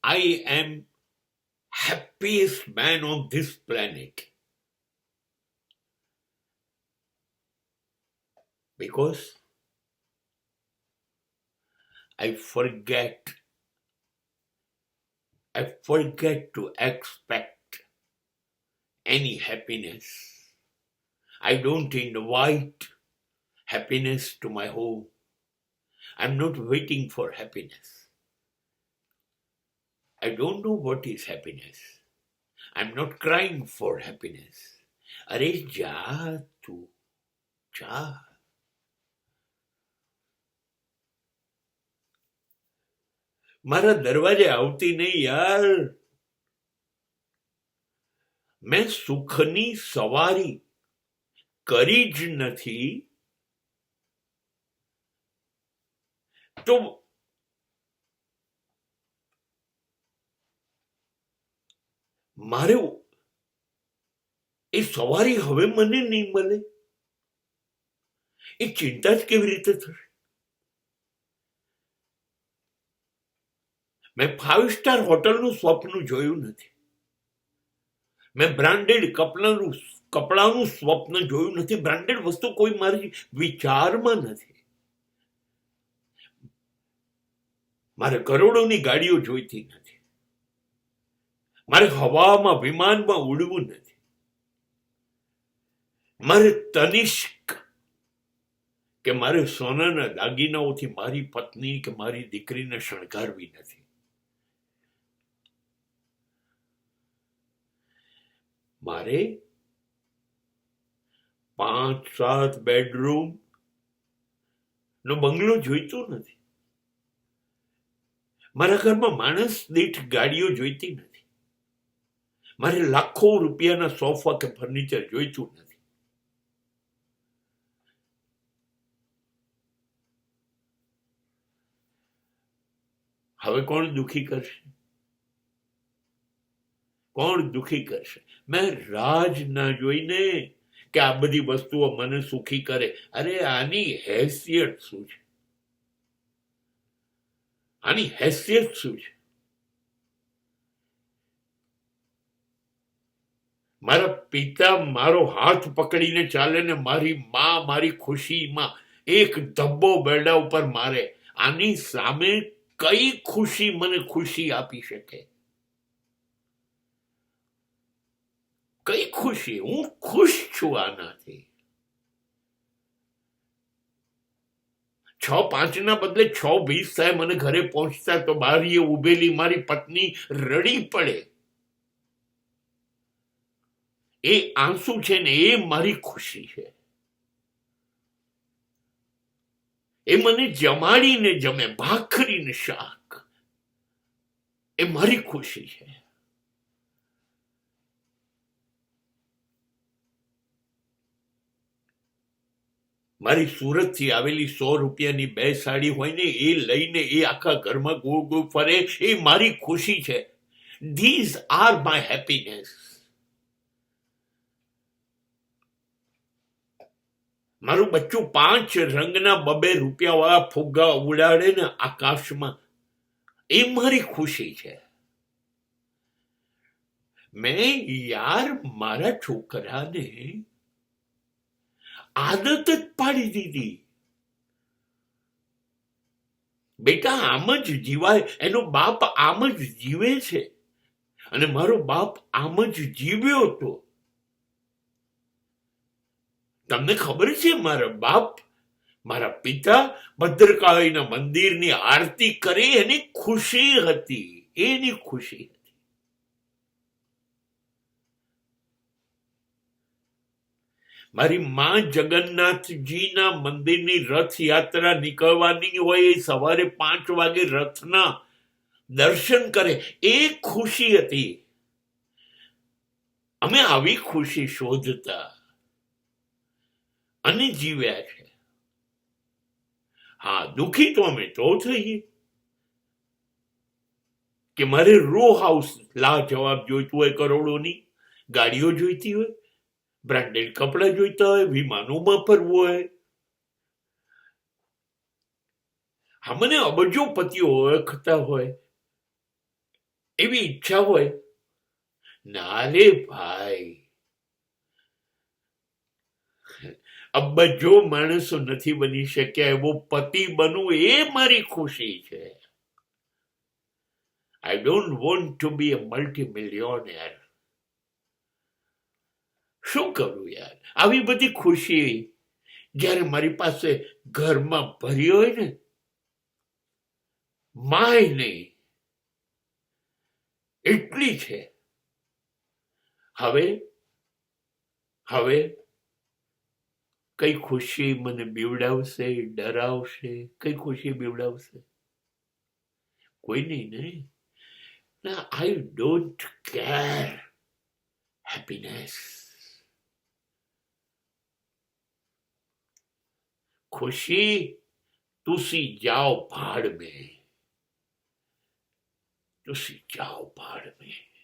I am happiest man on this planet. Because I forget to expect any happiness. I don't invite happiness to my home. I'm not waiting for happiness. I don't know what is happiness. I'm not crying for happiness. अरे जा तू जा. મારા દરવાજે આવતી નહીં યાર. મેં સુખની સવારી કરી જ નથી તો મારે એ સવારી હવે મને નહીં મળે એ ચિંતા જ કેવી રીતે થશે? મેં 5 સ્ટાર હોટલનું સ્વપ્ન જોયું નથી. મેં બ્રાન્ડેડ કપડાનું સ્વપ્ન જોયું નથી. બ્રાન્ડેડ વસ્તુ કોઈ મારી વિચારમાં નથી. મારે કરોડોની ગાડીઓ જોઈતી નથી. મારે હવામાં વિમાનમાં ઉડવું નથી. મારે તનિષ્ક કે મારે સોનાના દાગીનાઓથી મારી પત્ની કે મારી દીકરીને શણગારવી નથી. મારે 5-7 બેડરૂમ નો બંગલો જોઈતો નથી. મારા ઘરમાં માણસ દીઠ ગાડીઓ જોઈતી નથી. મારે લાખો રૂપિયાના સોફા કે ફર્નિચર જોઈતું નથી. હવે કોણ દુખી કરશે? કોણ દુખી કરશે? મેં રાજ ના જોઈને કે આ બધી વસ્તુઓ મને સુખી કરે. અરે આની હેસિયત શું છે? આની હેસિયત શું છે? મારા પિતા મારો હાથ પકડીને ચાલે ને મારી માં મારી ખુશીમાં એક ધબ્બો બેડા ઉપર મારે. આની સામે કઈ ખુશી મને ખુશી આપી શકે? કઈ ખુશી? હું ખુશ છું આનાથી. 6-5 ના બદલે 6-20 થાય મને ઘરે પહોંચતા તો બારીએ ઉભેલી મારી પત્ની રડી પડે. એ આંસુ છે ને એ મારી ખુશી છે. એ મને જમાડીને જમે ભાખરીને શાક એ મારી ખુશી છે. મારી સુરત થી આવેલી 100 રૂપિયાની 2 સાડી હોય ને એ લઈને એ આખા ઘરમાં ગોળ ગોળ ફરે એ મારી ખુશી છે. These are my happiness. મારું બચ્ચું 5 રંગના 2 રૂપિયા વાળા ફુગ્ગા ઉડાડે ને આકાશમાં એ મારી ખુશી છે. મેં યાર મારા છોકરાને આદત જ પાડી દીધી. બેટા આમ જ જીવાય. એનો બાપ આમ જ જીવે છે અને મારો બાપ આમ જ જીવ્યો હતો. તમને ખબર છે મારા બાપ મારા પિતા ભદ્રકાળીના મંદિરની આરતી કરી એની ખુશી હતી. એની ખુશી. મારી માં જગન્નાથજીના મંદિરની રથયાત્રા નીકળવાની હોય એ સવારે 5 વાગે રથના દર્શન કરે એ ખુશી હતી. અમે આવી ખુશી શોધતા અને જીવ્યા છે. હા, દુખી તો અમે તો થઈએ કે મારે રો હાઉસ લાજવાબ જોઈતું હોય, કરોડોની ગાડીઓ જોઈતી હોય, બ્રાન્ડેડ કપડા જોઈતા હોય, વિમાનોમાં ફરવું હોય. હા, મને અબજોપતિઓ ઓળખતા હોય એવી ઈચ્છા હોય, ના રે ભાઈ, અબજો માણસો નથી બની શક્યા એવો પતિ બનવું એ મારી ખુશી છે. આઈ ડોન્ટ વોન્ટ ટુ બી અ મલ્ટી-મિલિયોનેર. શું કરું યાર, આવી બધી ખુશી જ્યારે મારી પાસે ઘરમાં ભરી હોય ને, માય નહીં, એટલી છે. હવે હવે કઈ ખુશી મને બીવડાવશે, ડરાવશે? કઈ ખુશી બીવડાવશે? કોઈ નહીં ને. ના, આઈ ડોન્ટ કેર. हैप्पीनेस, खुशी तुसी जाओ भाड़ में, तुसी जाओ भाड़ में.